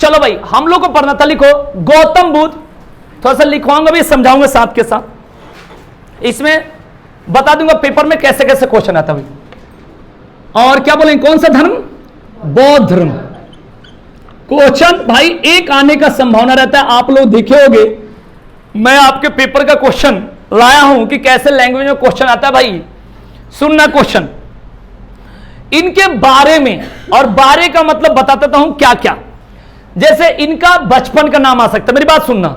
चलो भाई हम लोग को पढ़ना था, लिखो गौतम बुद्ध, थोड़ा सा लिखवाऊंगा भी, समझाऊंगा साथ के साथ, इसमें बता दूंगा पेपर में कैसे कैसे क्वेश्चन आता भाई। और क्या बोलेंगे, कौन सा धर्म, बौद्ध धर्म। क्वेश्चन भाई एक आने का संभावना रहता है, आप लोग देखे होंगे मैं आपके पेपर का क्वेश्चन लाया हूं कि कैसे लैंग्वेज में क्वेश्चन आता है भाई। सुनना क्वेश्चन इनके बारे में, और बारे का मतलब बताता हूं क्या क्या। जैसे इनका बचपन का नाम आ सकता है, मेरी बात सुनना,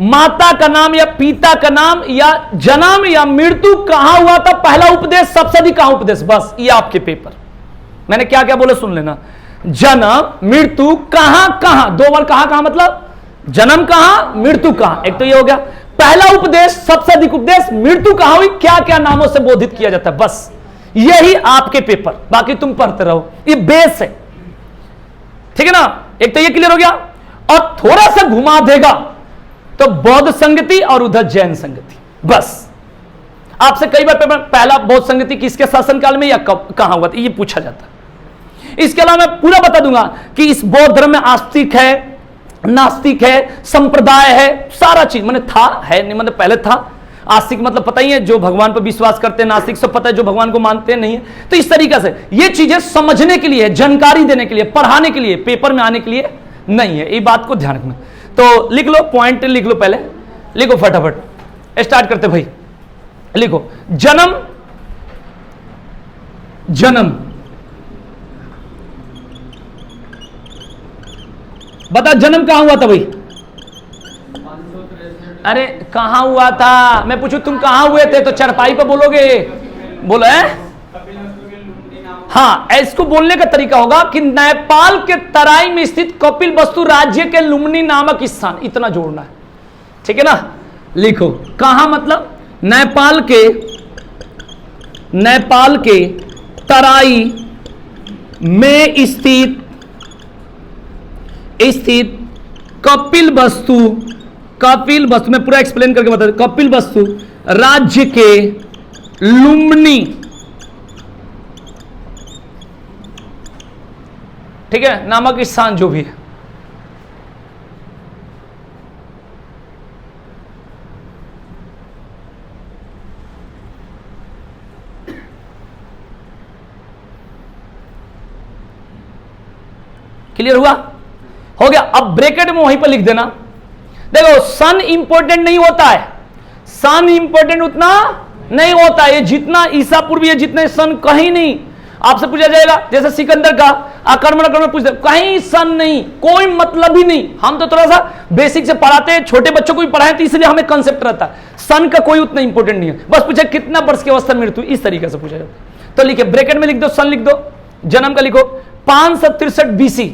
माता का नाम या पिता का नाम या जन्म या मृत्यु कहां हुआ था, पहला उपदेश, सप्तशती कहां उपदेश, बस ये आपके पेपर। मैंने क्या क्या बोले सुन लेना, जन्म मृत्यु कहां कहां, दो बार कहां कहां मतलब जन्म कहां मृत्यु कहां, एक तो ये हो गया पहला उपदेश, सबसे अधिक उपदेश, मृत्यु कहां हुई, क्या क्या नामों से बोधित किया जाता है, बस यही आपके पेपर, बाकी तुम पढ़ते रहो, ये बेस है, ठीक है ना। एक तो ये क्लियर हो गया, और थोड़ा सा घुमा देगा तो बौद्ध संगति और उधर जैन संगति, बस आपसे कई बार पेपर पहला बौद्ध संगति किसके शासनकाल में या कहां हुआ था ये पूछा जाता है। इसके अलावा मैं पूरा बता दूंगा कि इस बौद्ध धर्म में आस्तिक है, नास्तिक है, संप्रदाय है, सारा चीज मैंने था है नहीं, मतलब पहले था। आस्तिक मतलब पता ही है जो भगवान पर विश्वास करते हैं, नास्तिक सब पता है जो भगवान को मानते नहीं है। तो इस तरीके से ये चीजें समझने के लिए, जानकारी देने के लिए, पढ़ाने के लिए, पेपर में आने के लिए नहीं है, ये बात को ध्यान रखना। तो लिख लो, पॉइंट लिख लो, पहले लिखो फटाफट, स्टार्ट करते भाई। लिखो जन्म, जन्म बता, जन्म कहां हुआ था भाई? अरे कहां हुआ था, मैं पूछू तुम कहां हुए थे तो चरपाई पे बोलोगे, बोलो है। हाँ, इसको बोलने का तरीका होगा कि नेपाल के तराई में स्थित कपिलवस्तु राज्य के लुम्बिनी नामक स्थान, इतना जोड़ना है, ठीक है ना। लिखो कहां मतलब नेपाल के तराई में स्थित कपिलवस्तु मैं पूरा एक्सप्लेन करके बता दूं, कपिलवस्तु राज्य के लुम्बिनी, ठीक है, नामक स्थान जो भी है। क्लियर हुआ? हो गया। अब ब्रैकेट में वहीं पर लिख देना। देखो सन इंपॉर्टेंट नहीं होता है, सन इंपॉर्टेंट उतना नहीं होता है, ये जितना ईसा पूर्व है जितने सन कहीं नहीं। आपसे पूछा जाएगा जैसे सिकंदर का आक्रमण में पूछते, कहीं सन नहीं, कोई मतलब ही नहीं। हम तो थोड़ा सा बेसिक से पढ़ाते हैं, छोटे बच्चों को भी पढ़ाएं, तो इसलिए हमें कंसेप्ट रहता है। सन का कोई उतना इंपॉर्टेंट नहीं है, बस पूछे कितना वर्ष की अवस्था मृत्यु, इस तरीके से पूछा जाता। तो लिखिए ब्रैकेट में लिख दो, सन लिख दो, जन्म का लिखो 563 BC,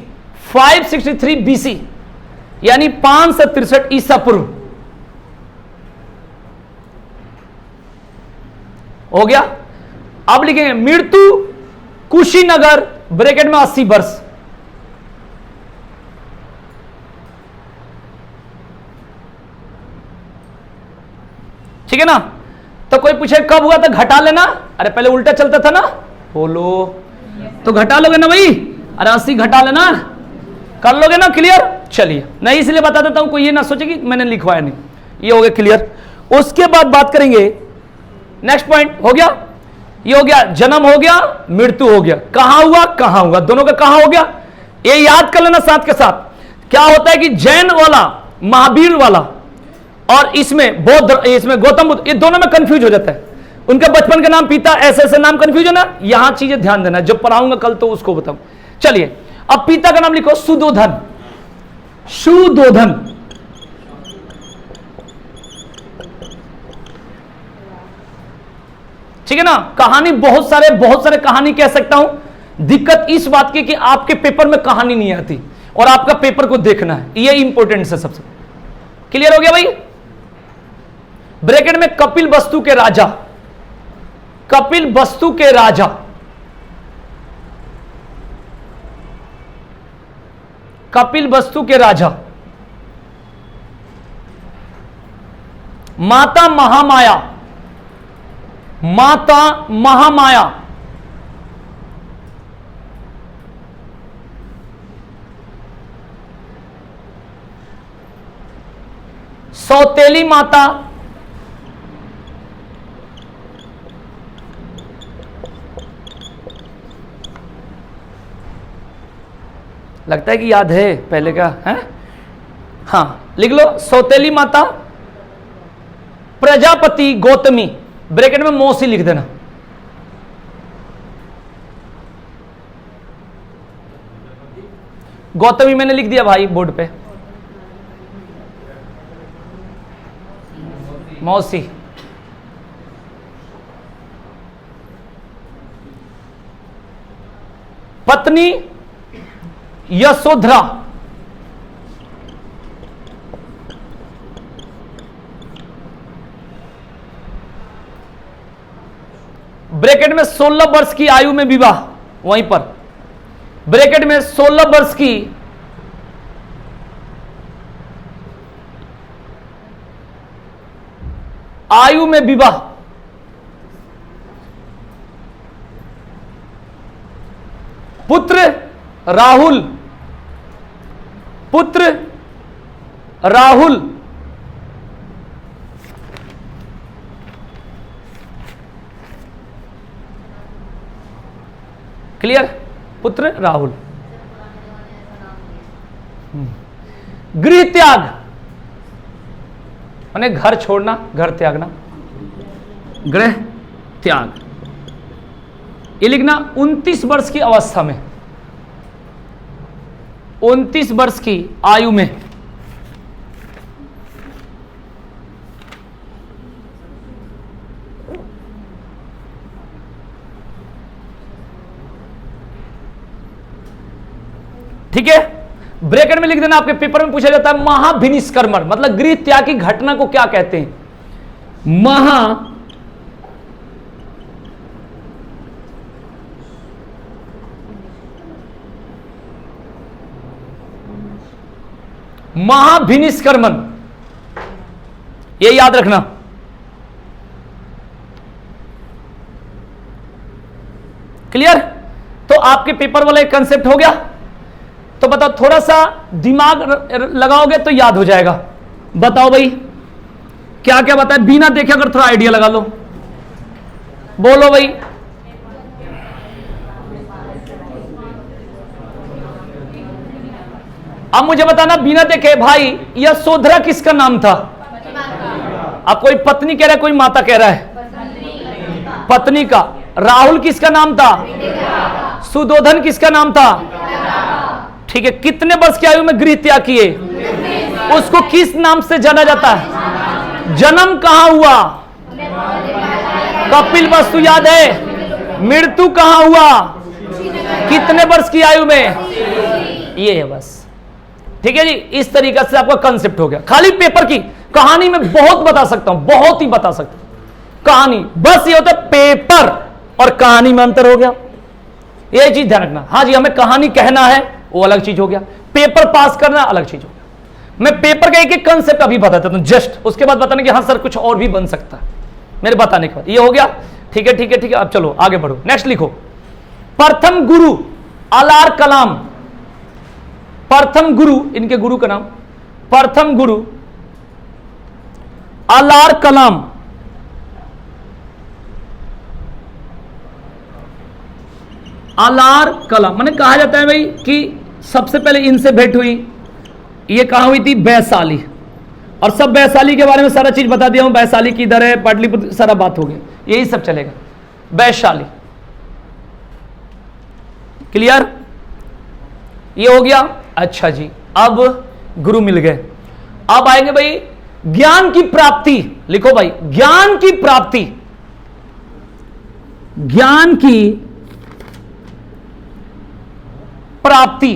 563 BC यानी 563 ईसा पूर्व। हो गया। अब लिखेंगे मृत्यु कुशीनगर, ब्रैकेट में 80 वर्ष। ठीक है ना। तो कोई पूछे कब हुआ था, घटा लेना। अरे पहले उल्टा चलता था ना, बोलो तो घटा लोगे ना भाई, अरे 80 घटा लेना, कर लोगे ना। क्लियर? चलिए, नहीं इसलिए बता देता हूं, कोई ये ना सोचे कि मैंने लिखवाया नहीं। ये हो गया क्लियर। उसके बाद बात करेंगे नेक्स्ट पॉइंट। हो गया, ये हो गया, जन्म हो गया, मृत्यु हो गया, कहां हुआ, दोनों का कहां हो गया, ये याद कर लेना साथ के साथ। क्या होता है कि जैन वाला, महावीर वाला और इसमें बौद्ध, इसमें गौतम बुद्ध, ये दोनों में कंफ्यूज हो जाता है। उनका बचपन का नाम, पिता, ऐसे ऐसे नाम कंफ्यूज है ना, यहां चीजें ध्यान देना, जब पढ़ाऊंगा कल तो उसको बताऊं। चलिए अब पिता का नाम लिखो सुदोधन, सुदोधन। ठीक है ना। कहानी बहुत सारे कहानी कह सकता हूं। दिक्कत इस बात की कि आपके पेपर में कहानी नहीं आती और आपका पेपर को देखना है, ये इंपॉर्टेंट है सबसे। क्लियर हो गया भाई। ब्रैकेट में कपिलवस्तु के राजा, कपिलवस्तु के राजा, कपिलवस्तु के राजा, माता महामाया, माता महामाया, सौतेली माता, लगता है कि याद है पहले का है। हाँ लिख लो, सौतेली माता, प्रजापति गौतमी, ब्रैकेट में मौसी लिख देना। गौतमी मैंने लिख दिया भाई बोर्ड पे, मौसी। पत्नी यशोधरा, ब्रैकेट में 16 वर्ष की आयु में विवाह, वहीं पर ब्रैकेट में 16 वर्ष की आयु में विवाह, पुत्र राहुल, पुत्र राहुल, क्लियर, पुत्र राहुल। गृह त्याग माने घर छोड़ना, घर त्यागना, गृह त्याग। ये लिखना 29 वर्ष की अवस्था में, 29 वर्ष की आयु में। ठीक है, ब्रैकेट में लिख देना। आपके पेपर में पूछा जाता है महाभिनिष्क्रमण मतलब गृह त्याग की घटना को क्या कहते हैं? महाभिनिष्क्रमण, ये याद रखना। क्लियर? तो आपके पेपर वाला एक कंसेप्ट हो गया। तो बताओ, थोड़ा सा दिमाग लगाओगे तो याद हो जाएगा। बताओ भाई क्या क्या बताए, बिना देखे अगर थोड़ा आइडिया लगा लो। बोलो भाई। अब मुझे बताना बिना देखे भाई, यह यशोधरा किसका नाम था? अब कोई पत्नी कह रहा है, कोई माता कह रहा है, पत्नी का। राहुल किसका नाम था? सुदोधन किसका नाम था? ठीक है, कितने वर्ष की आयु में गृह त्याग किए? उसको किस नाम से जाना जाता है? जन्म कहां हुआ? कपिल वस्तु याद है? मृत्यु कहां हुआ? कितने वर्ष की आयु में? ये है बस। ठीक है जी, इस तरीके से आपका कंसेप्ट हो गया। खाली पेपर की कहानी में बहुत बता सकता हूं, बहुत ही बता सकता हूं कहानी। बस ये होता है पेपर और कहानी में अंतर हो गया, ये चीज ध्यान रखना। हाँ जी, हमें कहानी कहना है वो अलग चीज हो गया, पेपर पास करना अलग चीज हो गया। मैं पेपर का एक एक कंसेप्ट अभी बताता हूं जस्ट, उसके बाद बताने कि हाँ सर कुछ और भी बन सकता है मेरे बताने के बाद। ये हो गया। ठीक है ठीक है ठीक है, अब चलो आगे बढ़ो। नेक्स्ट लिखो, प्रथम गुरु अलार कलाम। प्रथम गुरु, इनके गुरु का नाम प्रथम गुरु अलार कलाम। अलार कलाम माने कहा जाता है भाई कि सबसे पहले इनसे भेंट हुई, ये कहां हुई थी? वैशाली। और सब वैशाली के बारे में सारा चीज बता दिया हूं, वैशाली किधर है, पाटलिपुत्र, सारा बात हो गया, यही सब चलेगा। वैशाली क्लियर? ये हो गया। अच्छा जी, अब गुरु मिल गए। अब आएंगे भाई ज्ञान की प्राप्ति। लिखो भाई, ज्ञान की प्राप्ति। ज्ञान की प्राप्ति,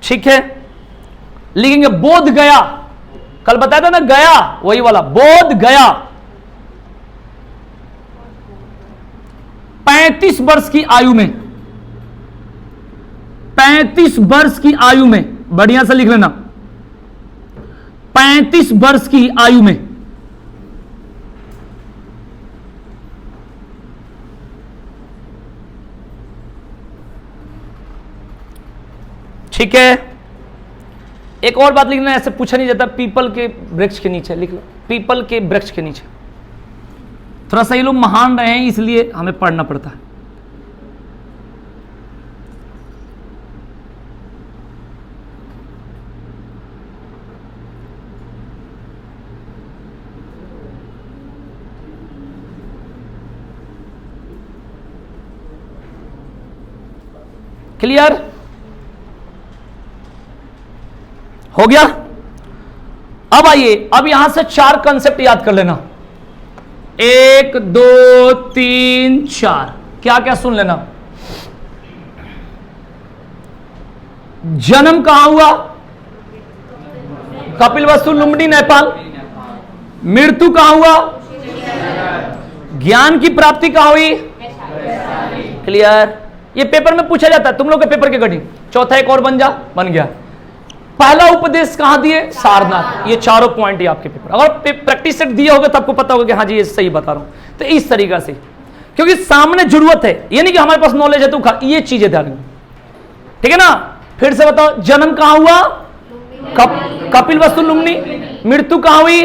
ठीक है, लिखेंगे बोध गया। कल बताया था ना, गया वही वाला, बोध गया। 35 वर्ष की आयु में, 35 वर्ष की आयु में, बढ़िया से लिख लेना, 35 वर्ष की आयु में। ठीक है, एक और बात लिखना, ऐसे पूछा नहीं जाता, पीपल के वृक्ष के नीचे लिख लो, पीपल के वृक्ष के नीचे। थोड़ा सा ये लोग महान रहे हैं इसलिए हमें पढ़ना पड़ता है। क्लियर हो गया? अब आइए, अब यहां से 4 कंसेप्ट याद कर लेना, 1 2 3 4। क्या क्या सुन लेना? जन्म कहां हुआ? कपिलवस्तु लुम्बिनी नेपाल। मृत्यु कहां हुआ? ज्ञान की प्राप्ति कहां हुई? क्लियर? ये पेपर में पूछा जाता है, तुम लोग के पेपर के कटिंग। चौथा एक और बन गया। पहला उपदेश कहां दिए? सारनाथ। ये चारों पॉइंट ही आपके पेपर, अगर प्रैक्टिस सेट दिए होगा तो आपको पता होगा कि हाँ जी ये सही बता रहा हूं। तो इस तरीका से, क्योंकि सामने जरूरत है, ये नहीं कि हमारे पास नॉलेज है तो ये चीजें ध्यान में, ठीक है ना? फिर से बताओ, जन्म कहां हुआ? कपिलवस्तु लुम्बिनी। मृत्यु कहां हुई?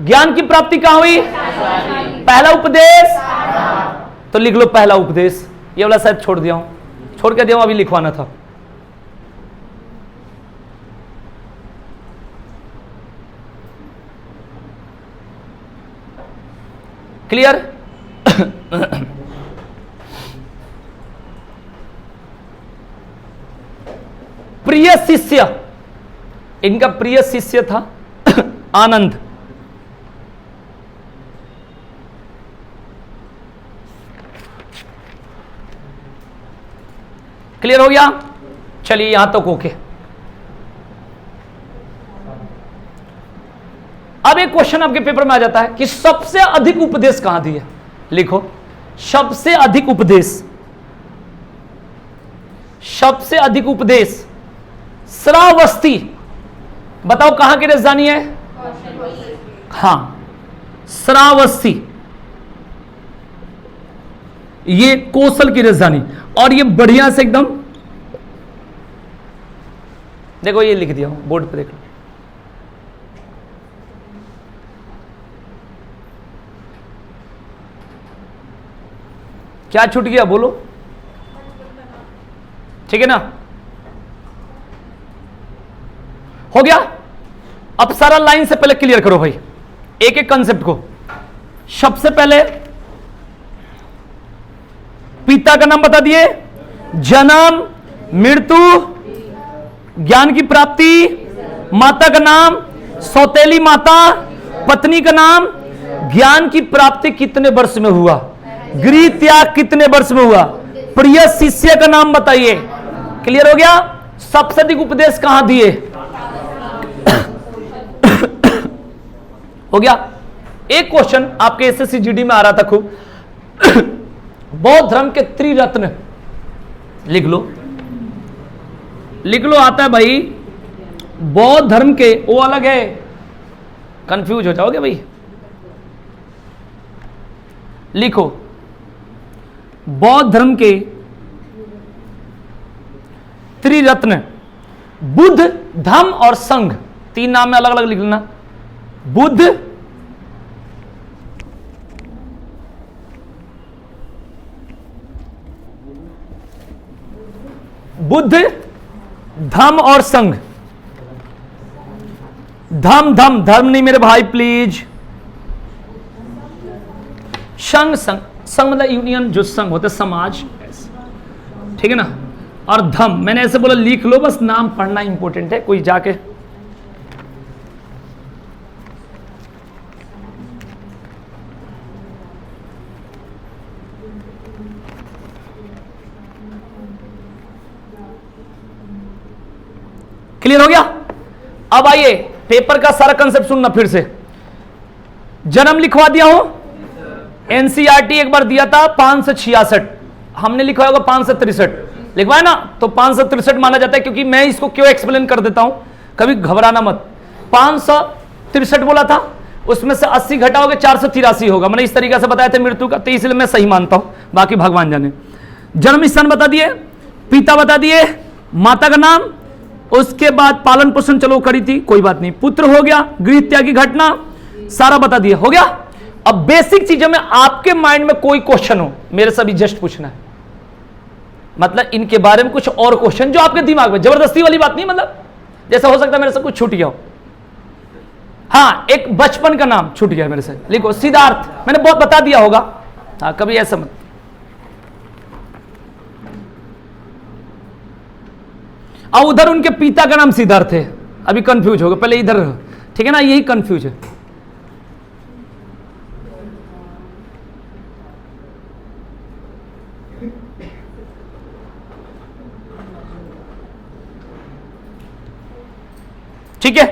ज्ञान की प्राप्ति कहां हुई? पहला उपदेश। तो लिख लो पहला उपदेश। ये वाला शायद छोड़ दिया हूं, छोड़ के दिया हूं, अभी लिखवाना था। क्लियर? प्रिय शिष्य, इनका प्रिय शिष्य था आनंद। क्लियर हो गया? चलिए यहां तक ओके। अब एक क्वेश्चन आपके पेपर में आ जाता है कि सबसे अधिक उपदेश कहां दिए? लिखो, सबसे अधिक उपदेश, सबसे अधिक उपदेश श्रावस्ती। बताओ कहां की राजधानी है? हां, श्रावस्ती, ये कौशल की राजधानी। और ये बढ़िया से एकदम देखो, ये लिख दिया हूं बोर्ड पे, देख लो। क्या छूट गया बोलो? ठीक है ना? हो गया? अब सारा लाइन से पहले क्लियर करो भाई, एक एक कंसेप्ट को। सबसे पहले पिता का नाम बता दिए, जन्म, मृत्यु, ज्ञान की प्राप्ति, माता का नाम, सौतेली माता, पत्नी का नाम, ज्ञान की प्राप्ति कितने वर्ष में हुआ, गृह त्याग कितने वर्ष में हुआ, प्रिय शिष्य का नाम बताइए। क्लियर हो गया? सबसे अधिक उपदेश कहां दिए? हो गया? एक क्वेश्चन आपके एसएससी जीडी में आ रहा था खूब, बौद्ध धर्म के त्रिरत्न लिख लो, लिख लो, आता है भाई। बौद्ध धर्म के, वो अलग है, कंफ्यूज हो जाओगे भाई। लिखो, बौद्ध धर्म के त्रिरत्न, बुद्ध, धम्म और संघ, 3 नाम में अलग अलग लिख लेना। बुद्ध, बुद्ध, धम्म और संघ। धम्म धर्म नहीं मेरे भाई प्लीज, संघ मतलब यूनियन, जो संघ होते समाज, ठीक है ना? और धम्म, मैंने ऐसे बोला लिख लो, बस नाम पढ़ना इंपॉर्टेंट है, कोई जाके क्लियर हो गया? अब आइए पेपर का सारा कंसेप्ट सुनना फिर से। जन्म लिखवा दिया हूं, एनसीईआरटी एक बार दिया था 566, हमने लिखा होगा 563, लिखवाया ना? तो 563 माना जाता है, क्योंकि मैं इसको क्यों एक्सप्लेन कर देता हूं, कभी घबराना मत। 563 बोला था, उसमें से 80 घटाओगे 483 होगा, मैंने इस तरीके से बताया था मृत्यु का, तो इसलिए मैं सही मानता हूं, बाकी भगवान जाने। जन्म स्थान बता दिए, पिता बता दिए, माता का नाम, उसके बाद पालन पोषण चलो करी थी, कोई बात नहीं, पुत्र हो गया, गृह त्याग की घटना सारा बता दिया, हो गया। अब बेसिक चीजों में आपके माइंड में कोई क्वेश्चन हो मेरे से अभी जस्ट पूछना है, मतलब इनके बारे में कुछ और क्वेश्चन जो आपके दिमाग में, जबरदस्ती वाली बात नहीं, मतलब जैसा हो सकता है मेरे से कुछ छूट गया हो। हाँ, एक बचपन का नाम छूट गया मेरे से, लिखो सिद्धार्थ, मैंने बहुत बता दिया होगा। हाँ, कभी ऐसा मत। और उधर उनके पिता का नाम सिद्धार्थ है, अभी कंफ्यूज होगा, पहले इधर, ठीक है ना, यही कंफ्यूज है। ठीक है,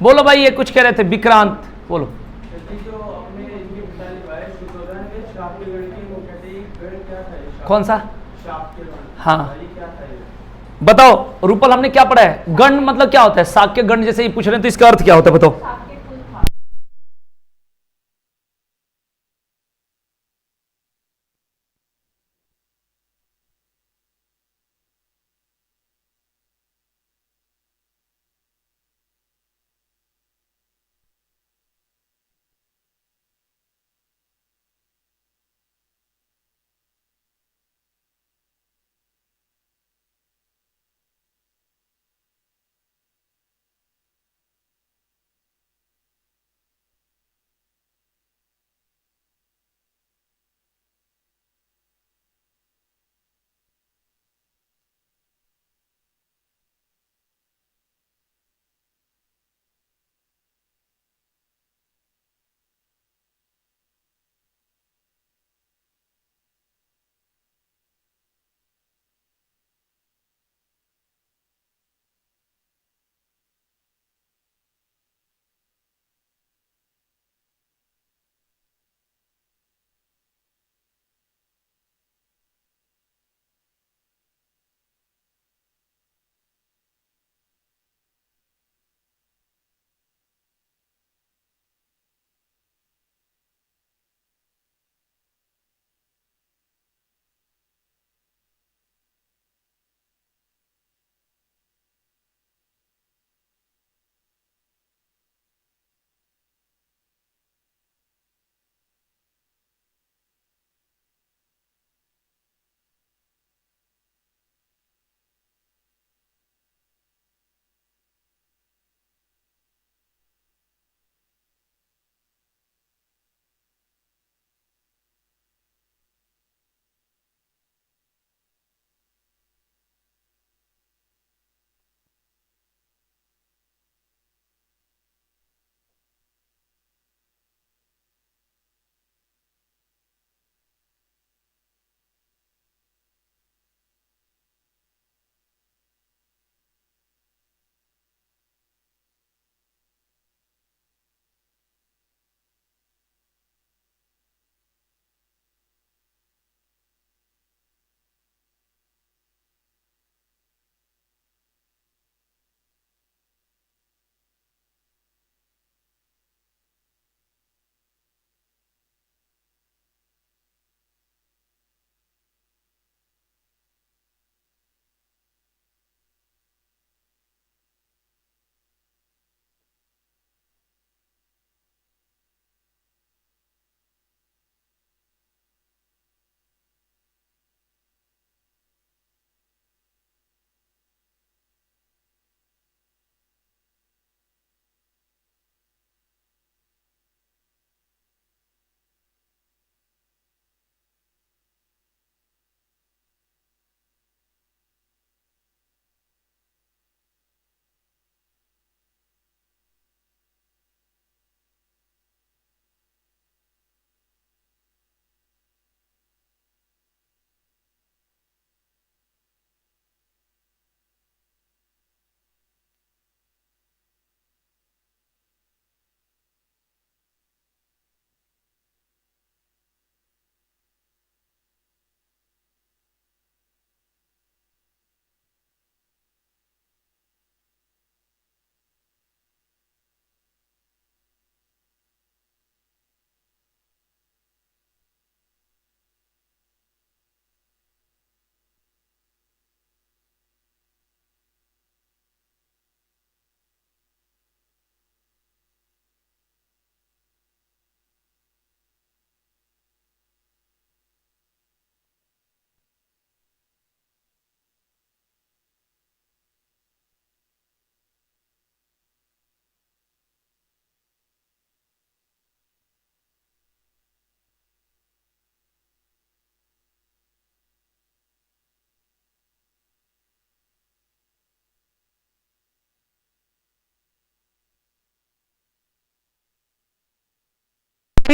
बोलो भाई, ये कुछ कह रहे थे विक्रांत, बोलो। कौन सा? हाँ बताओ रूपल, हमने क्या पढ़ा है? गण मतलब क्या होता है? शाक्य गण जैसे ही पूछ रहे हैं तो इसका अर्थ क्या होता है बताओ।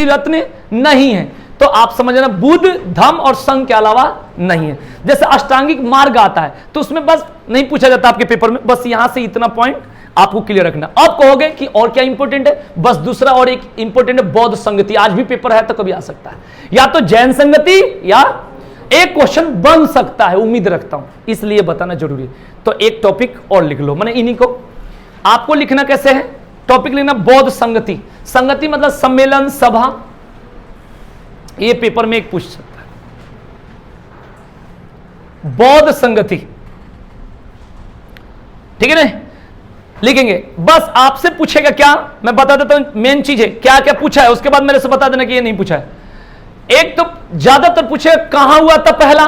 रत्न नहीं है। तो आप समझना बुध, धम और संघ के अलावा नहीं है। जैसे अष्टांगिक मार्ग आता है तो उसमें बस नहीं पूछा जाता आपके पेपर में, बस यहां से इतना पॉइंट आपको क्लियर रखना। अब कहोगे कि और क्या इंपॉर्टेंट है, बस दूसरा और एक इंपॉर्टेंट है बौद्ध संगति। आज भी पेपर है तो कभी आ सकता है, या तो जैन संगति या एक क्वेश्चन बन सकता है, उम्मीद रखता हूं, इसलिए बताना जरूरी है। तो एक टॉपिक और लिख लो, मैंने इन्हीं को आपको लिखना कैसे है, टॉपिक लिखना बौद्ध संगति। संगति मतलब सम्मेलन, सभा, ये पेपर में एक पूछ सकता है। बौद्ध संगति, ठीक है ना, लिखेंगे। बस आपसे पूछेगा क्या, मैं बता देता हूं मेन चीज है क्या क्या पूछा है, उसके बाद मेरे से बता देना कि ये नहीं पूछा है। एक तो ज्यादातर पूछेगा कहां हुआ था पहला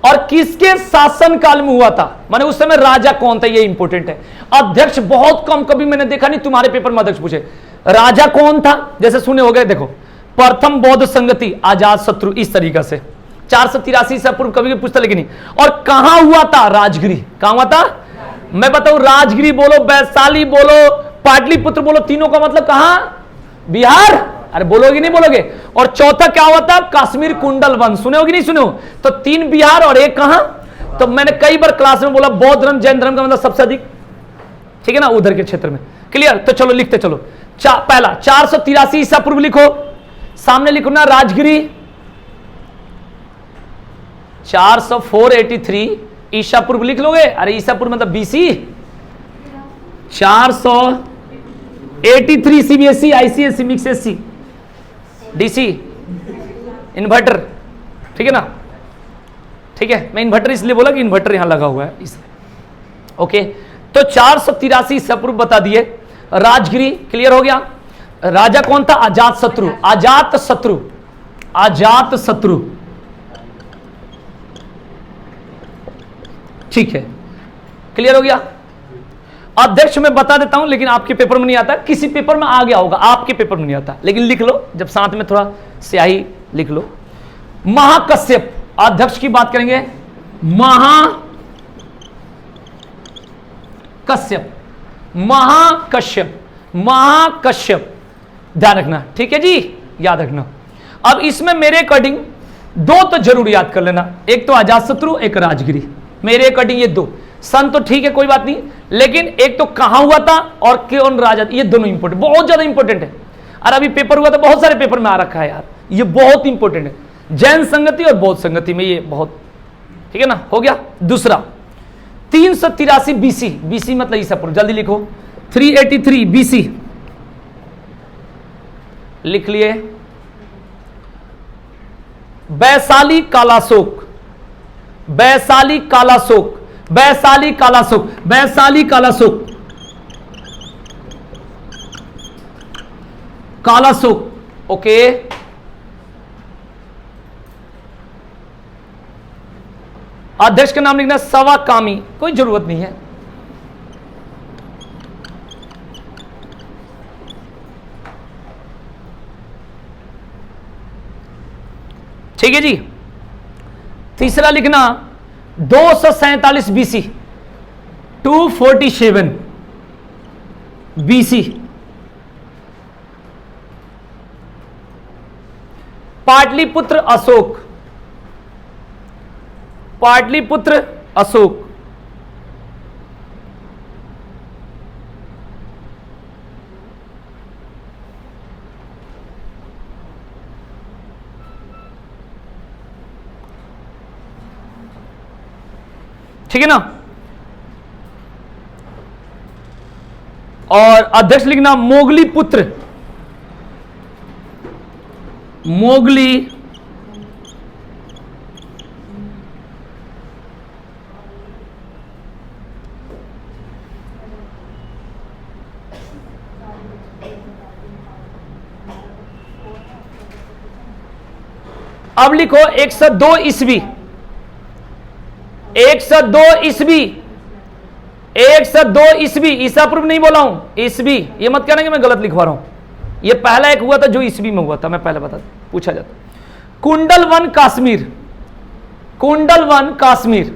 और किसके शासन काल में हुआ था, माने उस समय राजा कौन था, ये इंपॉर्टेंट है। अध्यक्ष बहुत कम, कभी मैंने देखा नहीं तुम्हारे पेपर में अध्यक्ष पूछे राजा कौन था, जैसे सुने हो गए, देखो प्रथम बौद्ध संगति अजात शत्रु, इस तरीका से 483 ईसा पूर्व कभी भी पूछता, लेकिन नहीं। और कहां हुआ था, राजगिरी, कहां हुआ था, मैं बताऊं, राजगिरी बोलो, वैशाली बोलो, पाटलिपुत्र बोलो, तीनों का मतलब कहां, बिहार, अरे बोलोगे नहीं बोलोगे। और चौथा क्या हुआ था, कश्मीर कुंडल वन, सुने हो कि नहीं सुने हो, तो 3 बिहार और 1 कहां। तो मैंने कई बार क्लास में बोला बौद्ध धर्म जैन धर्म का मतलब सबसे अधिक, ठीक है ना, उधर के क्षेत्र में, क्लियर। तो चलो लिखते चलो, पहला 483 ईसा पूर्व लिखो, सामने लिखो ना राजगिरी, 483 ईसा पूर्व लिख लोगे, अरे ईसा पूर्व मतलब BC, 483 CBSE, ICSE, mix SC, DC, inverter, ठीक है ना, ठीक है। मैं इन्वर्टर इसलिए बोला कि इन्वर्टर यहां लगा हुआ है इसलिए, ओके। तो 483 ईसा पूर्व बता दिए, राजगिरी क्लियर हो गया। राजा कौन था, अजात शत्रु, अजात शत्रु, अजात शत्रु, ठीक है, क्लियर हो गया। अध्यक्ष मैं बता देता हूं लेकिन आपके पेपर में नहीं आता, किसी पेपर में आ गया होगा, आपके पेपर में नहीं आता, लेकिन लिख लो, जब साथ में थोड़ा स्याही लिख लो। महाकश्यप, अध्यक्ष की बात करेंगे, महाकश्यप, महाकश्यप, महाकश्यप, ध्यान रखना, ठीक है जी, याद रखना। अब इसमें मेरे अकॉर्डिंग 2 तो जरूर याद कर लेना, एक तो अजातशत्रु, एक राजगिरी, मेरे अकॉर्डिंग ये 2। सन तो ठीक है कोई बात नहीं, लेकिन एक तो कहां हुआ था और कौन राजा, ये दोनों इंपॉर्टेंट, बहुत ज्यादा इंपॉर्टेंट है। और अभी पेपर हुआ था, बहुत सारे पेपर में आ रखा है यार, ये बहुत इंपॉर्टेंट है, जैन संगति और बौद्ध संगति में ये बहुत, ठीक है ना, हो गया। दूसरा 383 बीसी, बीसी मतलब ईसा पूर्व, जल्दी लिखो, 383 बीसी लिख लिए। वैशाली कालाशोक, वैशाली कालाशोक, वैशाली कालाशोक, वैशाली कालाशोक, कालाशोक, ओके। अध्यक्ष का नाम लिखना सवाकामी, कोई जरूरत नहीं है। ठीक है जी। तीसरा लिखना 247 बीसी, 247 बीसी, पाटलिपुत्र अशोक, पाटलिपुत्र अशोक, ठीक है ना। और अध्यक्ष लिखना मोगली पुत्र, मोगली अब लिखो 102 ईस्वी, 102 ईस्वी, 102 ईस्वी, ईसा पूर्व नहीं बोला हूं, ईस्वी, ये मत कहना कि मैं गलत लिखवा रहा हूं, ये पहला एक हुआ था जो ईस्वी में हुआ था, मैं पहले बता पूछा जाता। कुंडलवन कश्मीर, कुंडलवन कश्मीर,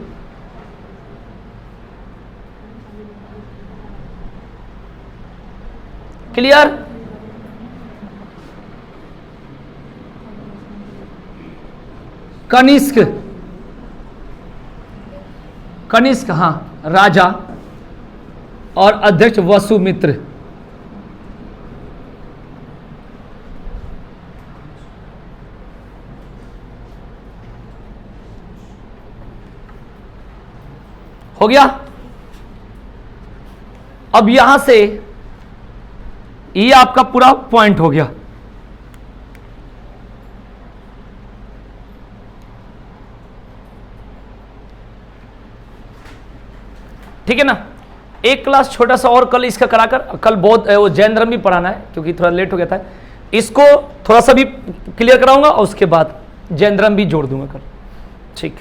क्लियर। कनिष्क, कनिष्क हाँ राजा, और अध्यक्ष वसुमित्र। हो गया। अब यहां से ये आपका पूरा पॉइंट हो गया। ठीक है ना। एक क्लास छोटा सा और कल इसका कराकर, कल बहुत वो जैन धर्म भी पढ़ाना है क्योंकि थोड़ा लेट हो गया था, इसको थोड़ा सा भी क्लियर कराऊंगा और उसके बाद जैन धर्म भी जोड़ दूंगा कल। ठीक।